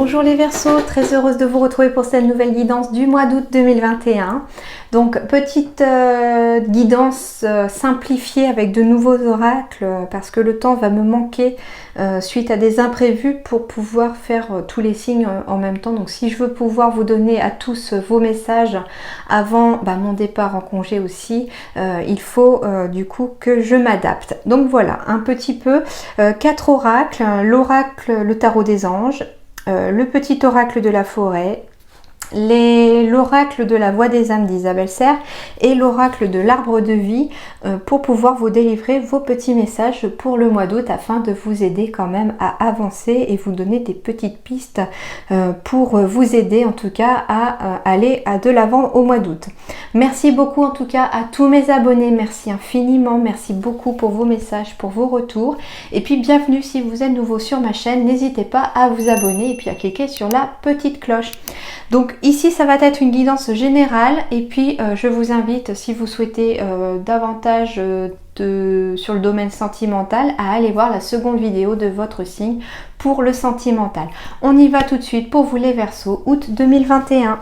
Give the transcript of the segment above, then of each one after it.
Bonjour les Verseaux, très heureuse de vous retrouver pour cette nouvelle guidance du mois d'août 2021. Donc petite guidance simplifiée avec de nouveaux oracles parce que le temps va me manquer suite à des imprévus pour pouvoir faire tous les signes en même temps. Donc si je veux pouvoir vous donner à tous vos messages avant mon départ en congé aussi, il faut du coup que je m'adapte. Donc voilà, un petit peu 4 oracles, l'oracle, le tarot des anges, le petit oracle de la forêt, l'oracle de la voix des âmes d'Isabelle Serre et l'oracle de l'arbre de vie pour pouvoir vous délivrer vos petits messages pour le mois d'août afin de vous aider quand même à avancer et vous donner des petites pistes pour vous aider en tout cas à aller de l'avant au mois d'août. Merci beaucoup en tout cas à tous mes abonnés, merci infiniment, merci beaucoup pour vos messages, pour vos retours et puis bienvenue si vous êtes nouveau sur ma chaîne, n'hésitez pas à vous abonner et puis à cliquer sur la petite cloche. Donc ici ça va être une guidance générale et puis je vous invite si vous souhaitez davantage sur le domaine sentimental à aller voir la seconde vidéo de votre signe pour le sentimental. On y va tout de suite pour vous les Verseaux, août 2021.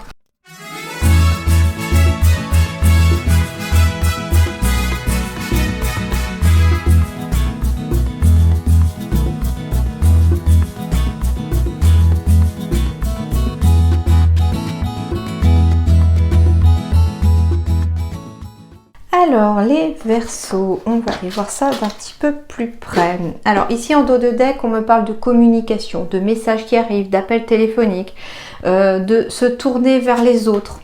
Alors les Verseaux, on va aller voir ça d'un petit peu plus près. Alors ici en dos de deck, on me parle de communication, de messages qui arrivent, d'appels téléphoniques, de se tourner vers les autres,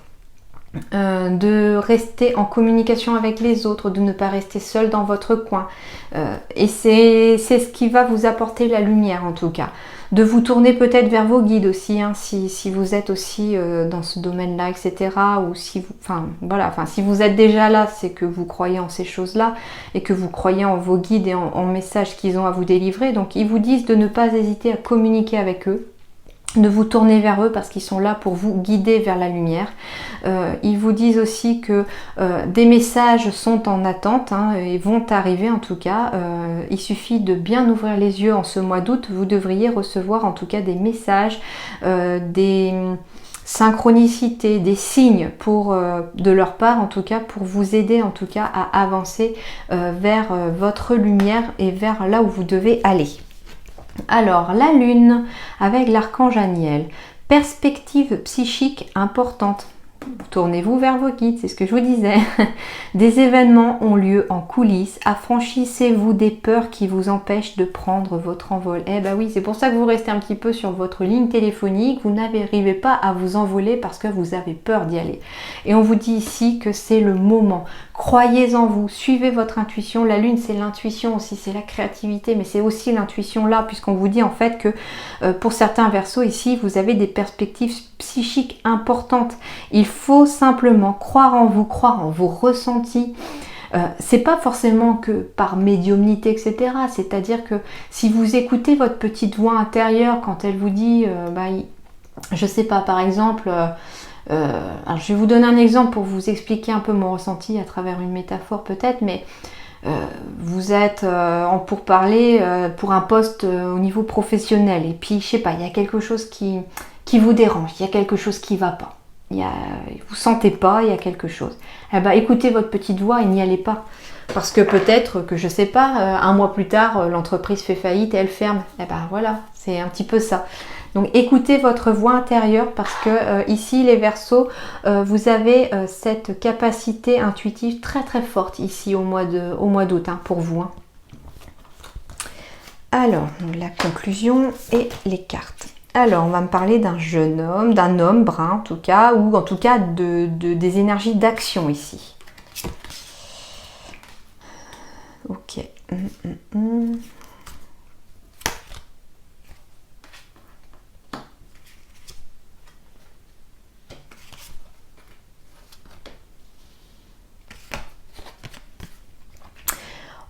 de rester en communication avec les autres, de ne pas rester seul dans votre coin. Et c'est ce qui va vous apporter la lumière en tout cas. De vous tourner peut-être vers vos guides aussi, hein, si vous êtes aussi dans ce domaine-là, etc. Ou si vous, si vous êtes déjà là, c'est que vous croyez en ces choses-là et que vous croyez en vos guides et en messages qu'ils ont à vous délivrer. Donc ils vous disent de ne pas hésiter à communiquer avec eux, de vous tourner vers eux parce qu'ils sont là pour vous guider vers la lumière. Ils vous disent aussi que des messages sont en attente et vont arriver en tout cas. Il suffit de bien ouvrir les yeux en ce mois d'août. Vous devriez recevoir en tout cas des messages, des synchronicités, des signes de leur part en tout cas pour vous aider en tout cas à avancer vers votre lumière et vers là où vous devez aller. Alors, la lune avec l'archange Aniel, perspective psychique importante. Tournez-vous vers vos guides, c'est ce que je vous disais. Des événements ont lieu en coulisses. Affranchissez-vous des peurs qui vous empêchent de prendre votre envol. Eh ben oui, c'est pour ça que vous restez un petit peu sur votre ligne téléphonique. Vous n'arrivez pas à vous envoler parce que vous avez peur d'y aller. Et on vous dit ici que c'est le moment. Croyez en vous, suivez votre intuition. La lune, c'est l'intuition aussi, c'est la créativité, mais c'est aussi l'intuition là, puisqu'on vous dit en fait que pour certains Verseaux ici, vous avez des perspectives psychiques importantes. Il faut simplement croire en vous, croire en vos ressentis. C'est pas forcément que par médiumnité, etc. C'est-à-dire que si vous écoutez votre petite voix intérieure quand elle vous dit, je sais pas, par exemple, alors je vais vous donner un exemple pour vous expliquer un peu mon ressenti à travers une métaphore peut-être, mais vous êtes en pourparlers pour un poste au niveau professionnel et puis je sais pas, il y a quelque chose qui vous dérange, il y a quelque chose qui va pas. Vous sentez pas, il y a quelque chose. Eh ben, écoutez votre petite voix et n'y allez pas. Parce que peut-être que, je sais pas, un mois plus tard, l'entreprise fait faillite et elle ferme. Eh ben voilà, c'est un petit peu ça. Donc écoutez votre voix intérieure parce que ici les Verseaux, vous avez cette capacité intuitive très très forte ici au mois d'août pour vous. Alors, la conclusion et les cartes. Alors, on va me parler d'un jeune homme, d'un homme brun en tout cas, ou en tout cas des énergies d'action ici. Ok.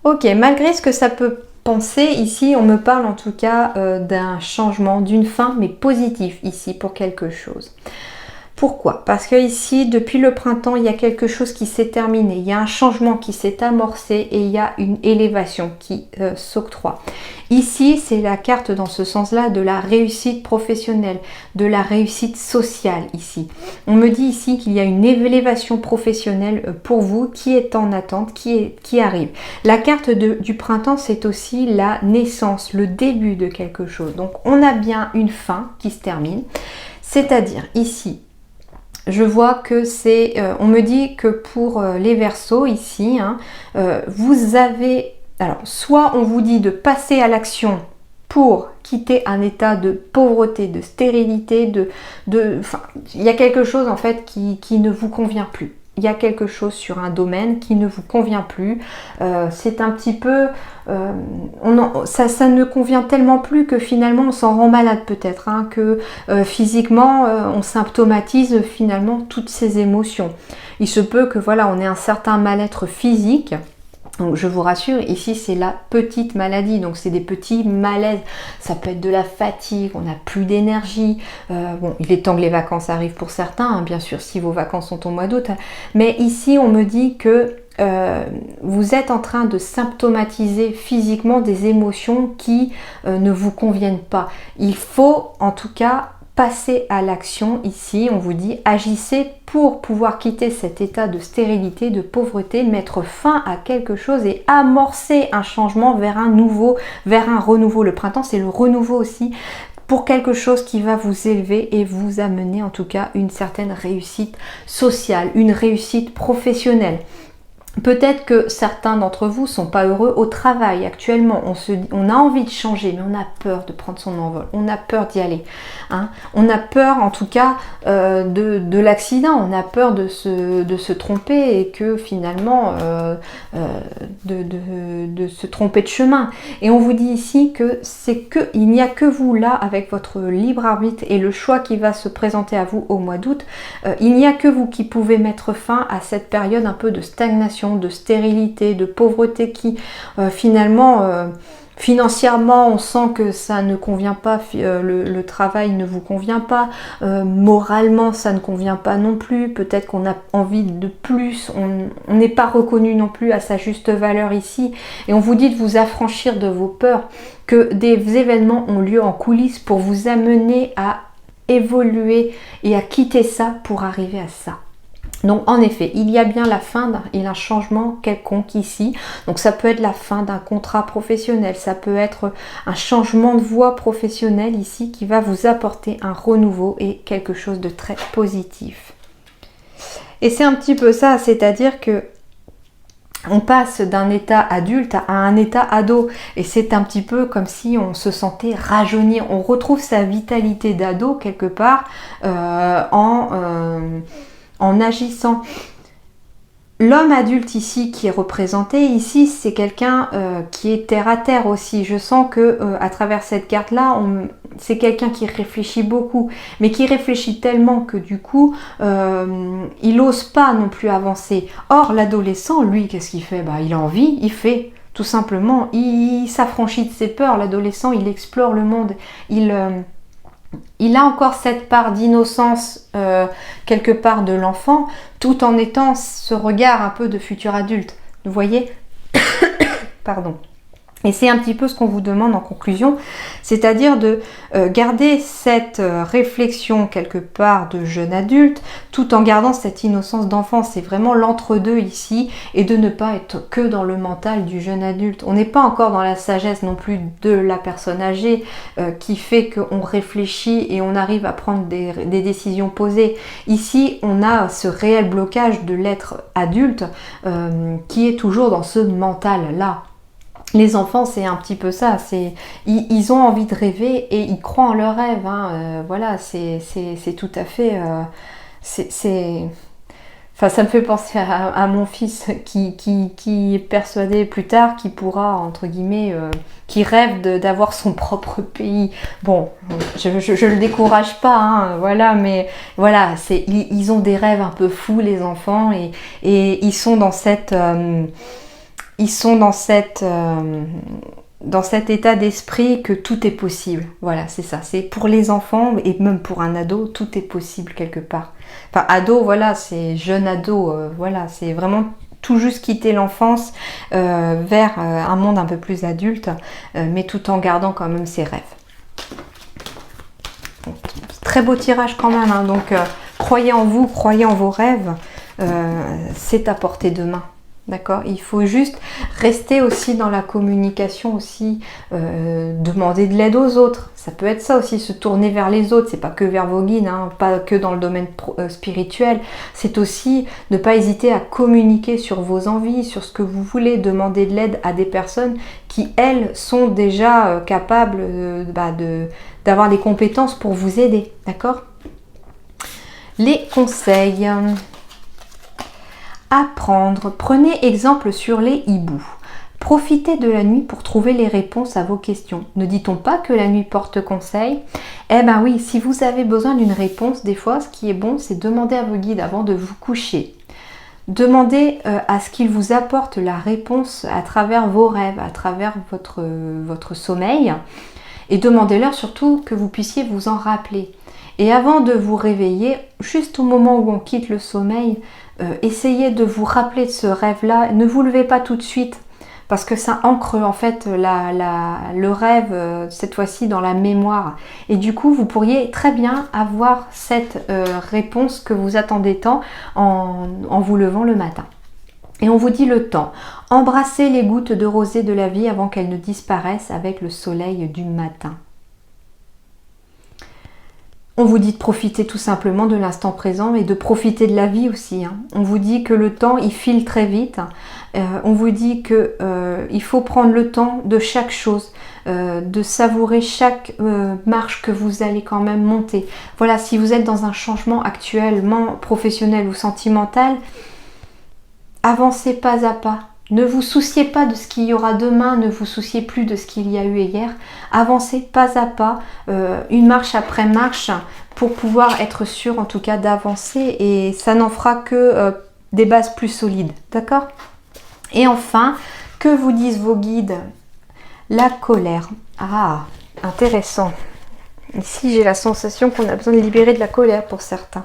Ok, malgré ce que ça peut penser, ici on me parle en tout cas d'un changement, d'une fin, mais positif ici pour quelque chose. Pourquoi? Parce que ici, depuis le printemps, il y a quelque chose qui s'est terminé, il y a un changement qui s'est amorcé et il y a une élévation qui s'octroie. Ici, c'est la carte dans ce sens-là de la réussite professionnelle, de la réussite sociale ici. On me dit ici qu'il y a une élévation professionnelle pour vous qui est en attente, qui arrive. La carte du printemps, c'est aussi la naissance, le début de quelque chose. Donc, on a bien une fin qui se termine, c'est-à-dire ici, je vois que c'est, on me dit que pour les Verseaux ici, hein, vous avez, alors soit on vous dit de passer à l'action pour quitter un état de pauvreté, de stérilité, enfin, il y a quelque chose en fait qui ne vous convient plus. Il y a quelque chose sur un domaine qui ne vous convient plus. C'est un petit peu... ça ne convient tellement plus que finalement on s'en rend malade peut-être. Hein, que physiquement on symptomatise finalement toutes ces émotions. Il se peut que voilà, on ait un certain mal-être physique. Donc je vous rassure, ici c'est la petite maladie, donc c'est des petits malaises. Ça peut être de la fatigue, on n'a plus d'énergie. Bon, il est temps que les vacances arrivent pour certains, hein, bien sûr, si vos vacances sont au mois d'août. Mais ici on me dit que vous êtes en train de symptomatiser physiquement des émotions qui ne vous conviennent pas. Il faut en tout cas passer à l'action ici, on vous dit agissez pour pouvoir quitter cet état de stérilité, de pauvreté, mettre fin à quelque chose et amorcer un changement vers un nouveau, vers un renouveau. Le printemps, c'est le renouveau aussi pour quelque chose qui va vous élever et vous amener en tout cas une certaine réussite sociale, une réussite professionnelle. Peut-être que certains d'entre vous ne sont pas heureux au travail actuellement. On a envie de changer, mais on a peur de prendre son envol. On a peur d'y aller. Hein. On a peur en tout cas de l'accident. On a peur de se tromper et que finalement de se tromper de chemin. Et on vous dit ici que il n'y a que vous là avec votre libre arbitre et le choix qui va se présenter à vous au mois d'août. Il n'y a que vous qui pouvez mettre fin à cette période un peu de stagnation, de stérilité, de pauvreté qui finalement financièrement on sent que ça ne convient pas, le travail ne vous convient pas, moralement ça ne convient pas non plus, peut-être qu'on a envie de plus, on n'est pas reconnu non plus à sa juste valeur ici et on vous dit de vous affranchir de vos peurs, que des événements ont lieu en coulisses pour vous amener à évoluer et à quitter ça pour arriver à ça. Donc en effet, il y a bien la fin d'un changement quelconque ici. Donc ça peut être la fin d'un contrat professionnel, ça peut être un changement de voie professionnelle ici qui va vous apporter un renouveau et quelque chose de très positif. Et c'est un petit peu ça, c'est-à-dire que on passe d'un état adulte à un état ado et c'est un petit peu comme si on se sentait rajeunir. On retrouve sa vitalité d'ado quelque part en agissant. L'homme adulte ici qui est représenté ici, c'est quelqu'un qui est terre à terre aussi. Je sens que à travers cette carte là, c'est quelqu'un qui réfléchit beaucoup, mais qui réfléchit tellement que du coup, il n'ose pas non plus avancer. Or l'adolescent, lui, qu'est-ce qu'il fait? Il a envie, il fait. Tout simplement, il s'affranchit de ses peurs. L'adolescent, il explore le monde. Il a encore cette part d'innocence quelque part de l'enfant, tout en étant ce regard un peu de futur adulte. Vous voyez? Pardon. Et c'est un petit peu ce qu'on vous demande en conclusion, c'est-à-dire de garder cette réflexion quelque part de jeune adulte, tout en gardant cette innocence d'enfant. C'est vraiment l'entre-deux ici, et de ne pas être que dans le mental du jeune adulte. On n'est pas encore dans la sagesse non plus de la personne âgée qui fait qu'on réfléchit et on arrive à prendre des décisions posées. Ici, on a ce réel blocage de l'être adulte qui est toujours dans ce mental-là. Les enfants, c'est un petit peu ça, ils ont envie de rêver et ils croient en leurs rêves. Hein. Voilà, c'est tout à fait... Enfin, ça me fait penser à mon fils qui est persuadé plus tard qu'il pourra, entre guillemets, qui rêve d'avoir son propre pays. Bon, je le décourage pas, hein, voilà, mais voilà, ils ont des rêves un peu fous, les enfants, et ils sont dans cette... dans cet état d'esprit que tout est possible. Voilà, c'est ça. C'est pour les enfants et même pour un ado, tout est possible quelque part. Enfin, ado, voilà, c'est jeune ado, voilà, c'est vraiment tout juste quitter l'enfance vers un monde un peu plus adulte, mais tout en gardant quand même ses rêves. Très beau tirage quand même, hein, donc croyez en vous, croyez en vos rêves, c'est à portée de main. D'accord? Il faut juste rester aussi dans la communication aussi, demander de l'aide aux autres. Ça peut être ça aussi, se tourner vers les autres. C'est pas que vers vos guides, hein, pas que dans le domaine spirituel. C'est aussi ne pas hésiter à communiquer sur vos envies, sur ce que vous voulez, demander de l'aide à des personnes qui, elles, sont déjà capables d'avoir des compétences pour vous aider. D'accord? Les conseils. Apprendre. Prenez exemple sur les hiboux. Profitez de la nuit pour trouver les réponses à vos questions. Ne dit-on pas que la nuit porte conseil? Eh bien oui, si vous avez besoin d'une réponse, des fois, ce qui est bon, c'est demander à vos guides avant de vous coucher. Demandez à ce qu'ils vous apportent la réponse à travers vos rêves, à travers votre sommeil. Et demandez-leur surtout que vous puissiez vous en rappeler. Et avant de vous réveiller, juste au moment où on quitte le sommeil, essayez de vous rappeler de ce rêve-là. Ne vous levez pas tout de suite parce que ça ancre en fait le rêve cette fois-ci dans la mémoire. Et du coup, vous pourriez très bien avoir cette réponse que vous attendez tant en vous levant le matin. Et on vous dit le temps. Embrassez les gouttes de rosée de la vie avant qu'elles ne disparaissent avec le soleil du matin. On vous dit de profiter tout simplement de l'instant présent et de profiter de la vie aussi. Hein. On vous dit que le temps, il file très vite. On vous dit qu'il faut prendre le temps de chaque chose, de savourer chaque marche que vous allez quand même monter. Voilà, si vous êtes dans un changement actuellement professionnel ou sentimental, avancez pas à pas. Ne vous souciez pas de ce qu'il y aura demain, ne vous souciez plus de ce qu'il y a eu hier. Avancez pas à pas, une marche après marche, pour pouvoir être sûr en tout cas d'avancer. Et ça n'en fera que des bases plus solides. D'accord? Et enfin, que vous disent vos guides? La colère. Ah, intéressant. Ici, j'ai la sensation qu'on a besoin de libérer de la colère pour certains.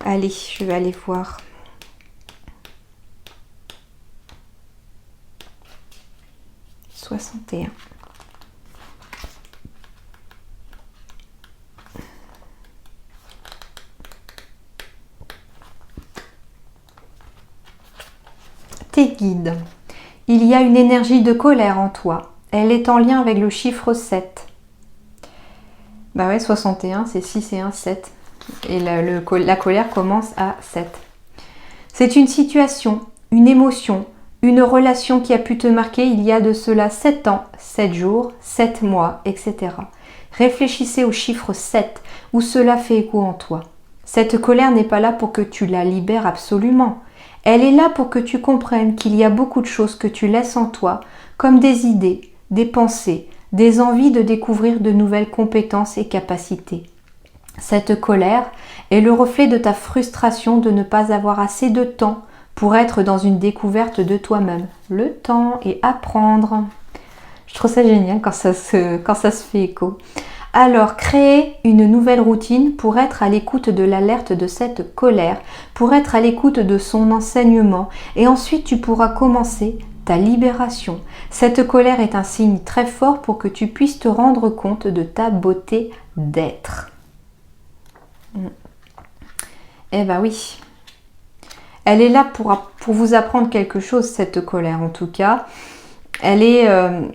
Allez, je vais aller voir. Et tes guides. Il y a une énergie de colère en toi. Elle est en lien avec le chiffre 7. Bah ouais, 61, c'est 6 et 1, 7. Et la colère commence à 7. C'est une situation, une émotion, une relation qui a pu te marquer il y a de cela 7 ans, 7 jours, 7 mois, etc. Réfléchissez au chiffre 7, où cela fait écho en toi. Cette colère n'est pas là pour que tu la libères absolument. Elle est là pour que tu comprennes qu'il y a beaucoup de choses que tu laisses en toi, comme des idées, des pensées, des envies de découvrir de nouvelles compétences et capacités. Cette colère est le reflet de ta frustration de ne pas avoir assez de temps pour être dans une découverte de toi-même. Le temps et apprendre. Je trouve ça génial quand ça se fait écho. Alors, créez une nouvelle routine pour être à l'écoute de l'alerte de cette colère, pour être à l'écoute de son enseignement. Et ensuite, tu pourras commencer ta libération. Cette colère est un signe très fort pour que tu puisses te rendre compte de ta beauté d'être. Eh ben oui. Elle est là pour vous apprendre quelque chose, cette colère en tout cas. Elle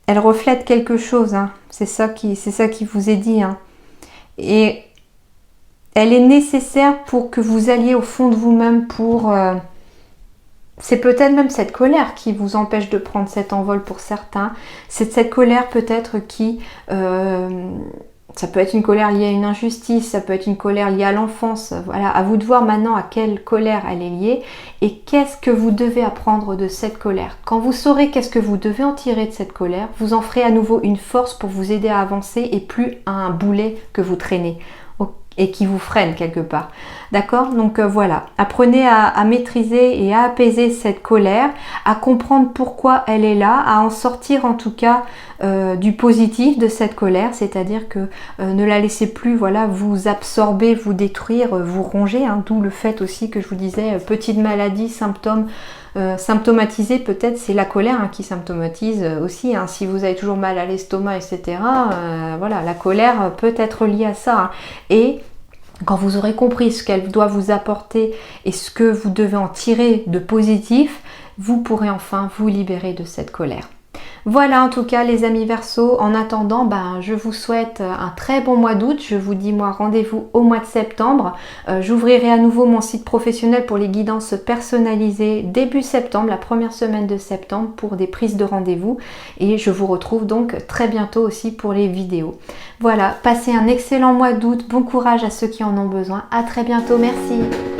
reflète quelque chose, hein. C'est ça qui vous est dit. Hein. Et elle est nécessaire pour que vous alliez au fond de vous-même c'est peut-être même cette colère qui vous empêche de prendre cet envol pour certains. C'est cette colère peut-être qui... ça peut être une colère liée à une injustice, ça peut être une colère liée à l'enfance. Voilà, à vous de voir maintenant à quelle colère elle est liée et qu'est-ce que vous devez apprendre de cette colère. Quand vous saurez qu'est-ce que vous devez en tirer de cette colère, vous en ferez à nouveau une force pour vous aider à avancer et plus un boulet que vous traînez. et qui vous freine quelque part. D'accord? Donc voilà, apprenez à maîtriser et à apaiser cette colère, à comprendre pourquoi elle est là, à en sortir en tout cas du positif de cette colère, c'est-à-dire que ne la laissez plus voilà, vous absorber, vous détruire, vous ronger, hein, d'où le fait aussi que je vous disais, petite maladie, symptômes, symptomatisé peut-être, c'est la colère hein, qui symptomatise aussi, hein. Si vous avez toujours mal à l'estomac, etc., voilà, la colère peut être liée à ça. Hein. Et quand vous aurez compris ce qu'elle doit vous apporter et ce que vous devez en tirer de positif, vous pourrez enfin vous libérer de cette colère. Voilà en tout cas les amis Verseau, en attendant je vous souhaite un très bon mois d'août, je vous dis moi rendez-vous au mois de septembre, j'ouvrirai à nouveau mon site professionnel pour les guidances personnalisées début septembre, la première semaine de septembre pour des prises de rendez-vous et je vous retrouve donc très bientôt aussi pour les vidéos. Voilà, passez un excellent mois d'août, bon courage à ceux qui en ont besoin, à très bientôt, merci.